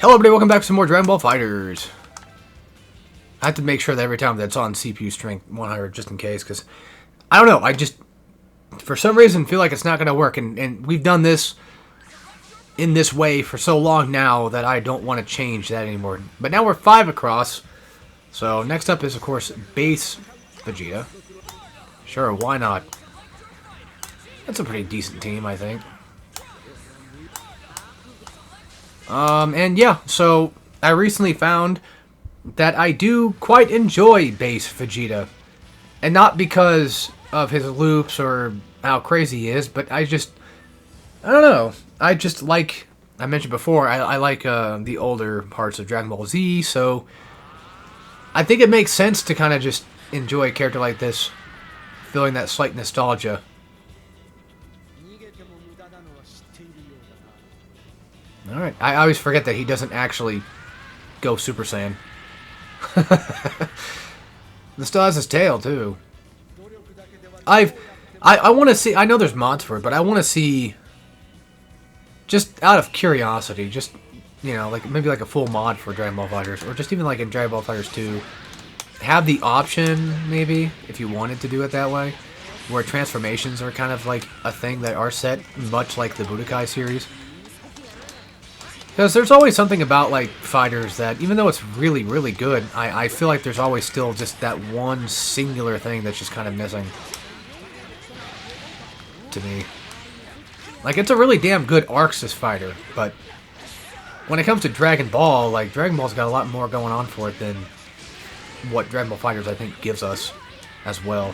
Hello everybody, welcome back to some more Dragon Ball Fighterz. I have to make sure that every time that's on CPU strength 100 just in case, because I don't know, I just for some reason feel like it's not going to work, and we've done this in this way for so long now that I don't want to change that anymore. But now we're 5 across, so next up is of course base Vegeta. Sure, why not? That's a pretty decent team, I think. And yeah, so I recently found that I do quite enjoy base Vegeta. And not because of his loops or how crazy he is, but I don't know. I just like, I mentioned before, I like the older parts of Dragon Ball Z, so I think it makes sense to kind of just enjoy a character like this, feeling that slight nostalgia. Alright, I always forget that he doesn't actually go Super Saiyan. This still has his tail, too. I want to see, I know there's mods for it, but I want to see, just out of curiosity, just, you know, like maybe like a full mod for Dragon Ball Fighterz, or just even like in Dragon Ball Fighterz 2, have the option, maybe, if you wanted to do it that way, where transformations are kind of like a thing that are set, much like the Budokai series. Because there's always something about, like, Fighterz that, even though it's really, really good, I feel like there's always still just that one singular thing that's just kind of missing. To me. Like, it's a really damn good Arxis fighter, but when it comes to Dragon Ball, like, Dragon Ball's got a lot more going on for it than what Dragon Ball Fighterz, I think, gives us as well.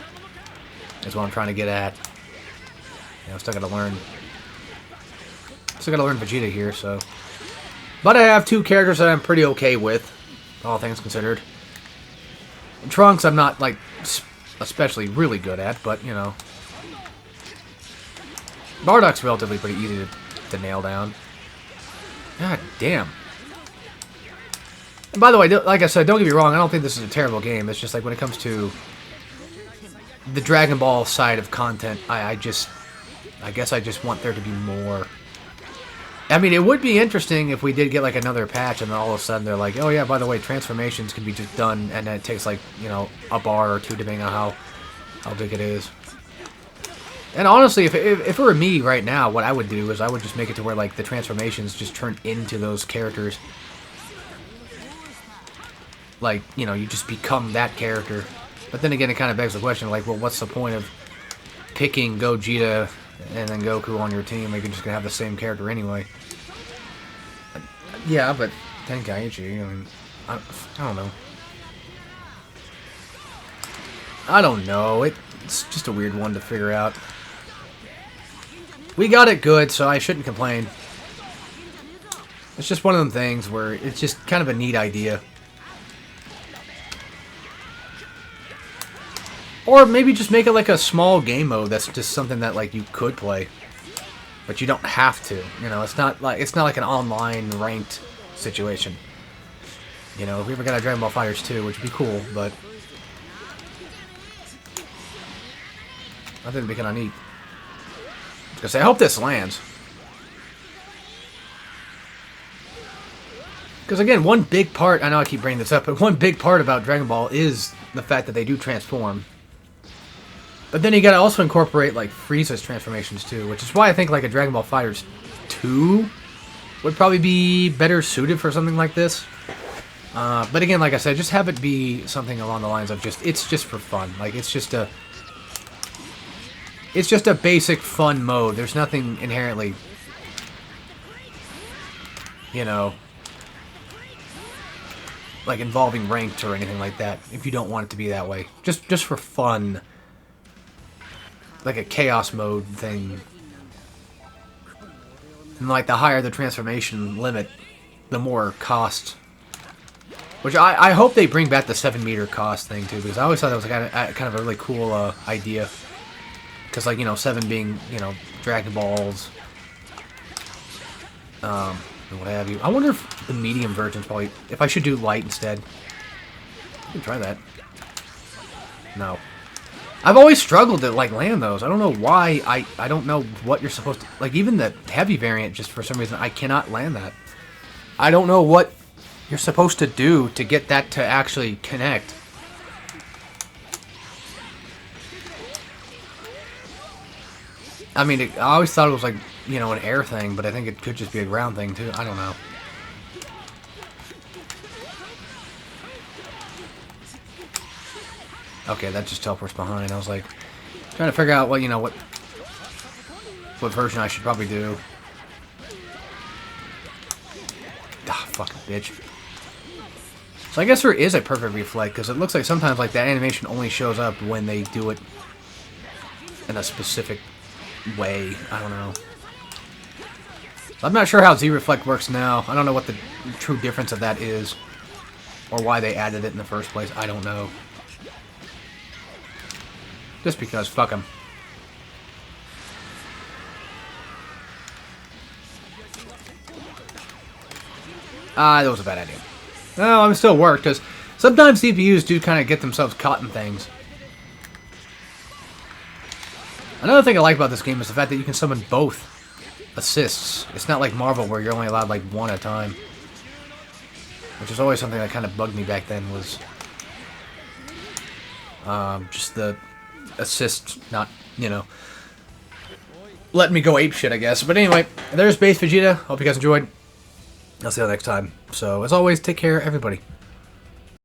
Is what I'm trying to get at. You know, still gotta learn Vegeta here, so... But I have 2 characters that I'm pretty okay with, all things considered. Trunks I'm not, like, especially really good at, but, you know. Bardock's relatively pretty easy to nail down. God damn. And by the way, like I said, don't get me wrong, I don't think this is a terrible game. It's just like when it comes to the Dragon Ball side of content, I guess I just want there to be more. I mean, it would be interesting if we did get, like, another patch and then all of a sudden they're like, oh, yeah, by the way, transformations can be just done, and then it takes, like, you know, a bar or 2, depending on how big it is. And honestly, if it were me right now, what I would do is I would just make it to where, like, the transformations just turn into those characters. Like, you know, you just become that character. But then again, it kind of begs the question, like, well, what's the point of picking Gogeta and then Goku on your team? You're just gonna have the same character anyway. Yeah, but Tenkaichi, I mean, I don't know. I don't know. It's just a weird one to figure out. We got it good, so I shouldn't complain. It's just one of them things where it's just kind of a neat idea. Or maybe just make it like a small game mode that's just something that, like, you could play, but you don't have to. You know, it's not like an online ranked situation. You know, if we ever got a Dragon Ball Fighterz 2, which would be cool, but I think it'd be kind of neat. Because I hope this lands. Because again, one big part, I know I keep bringing this up, but one big part about Dragon Ball is the fact that they do transform. But then you gotta also incorporate, like, Frieza's transformations too, which is why I think, like, a Dragon Ball Fighterz 2 would probably be better suited for something like this. But again, like I said, just have it be something along the lines of it's just for fun. Like, it's just a basic fun mode. There's nothing inherently, you know, like, involving ranked or anything like that, if you don't want it to be that way. Just for fun. Like a chaos mode thing. And, like, the higher the transformation limit, the more cost. Which I hope they bring back the 7-meter cost thing too, because I always thought that was kind of a really cool idea. Because, like, you know, 7 being, you know, Dragon Balls, and what have you. I wonder if the medium version's probably, if I should do light instead. I can try that. No. I've always struggled to, like, land those. I don't know why. I don't know what you're supposed to... Like, even the heavy variant, just for some reason, I cannot land that. I don't know what you're supposed to do to get that to actually connect. I mean, I always thought it was like, you know, an air thing, but I think it could just be a ground thing too. I don't know. Okay, that just teleports behind. I was like, trying to figure out what, you know, what version I should probably do. Ah, fucking bitch. So I guess there is a perfect reflect, because it looks like sometimes like that animation only shows up when they do it in a specific way. I don't know. I'm not sure how Z-Reflect works now. I don't know what the true difference of that is, or why they added it in the first place. I don't know. Just because, fuck them. That was a bad idea. No, I'm still worked, because sometimes CPUs do kind of get themselves caught in things. Another thing I like about this game is the fact that you can summon both assists. It's not like Marvel where you're only allowed like one at a time. Which is always something that kind of bugged me back then, was just the assist not, you know, letting me go apeshit, I guess. But anyway, there's Base Vegeta. Hope you guys enjoyed. I'll see you next time. So, as always, take care, everybody.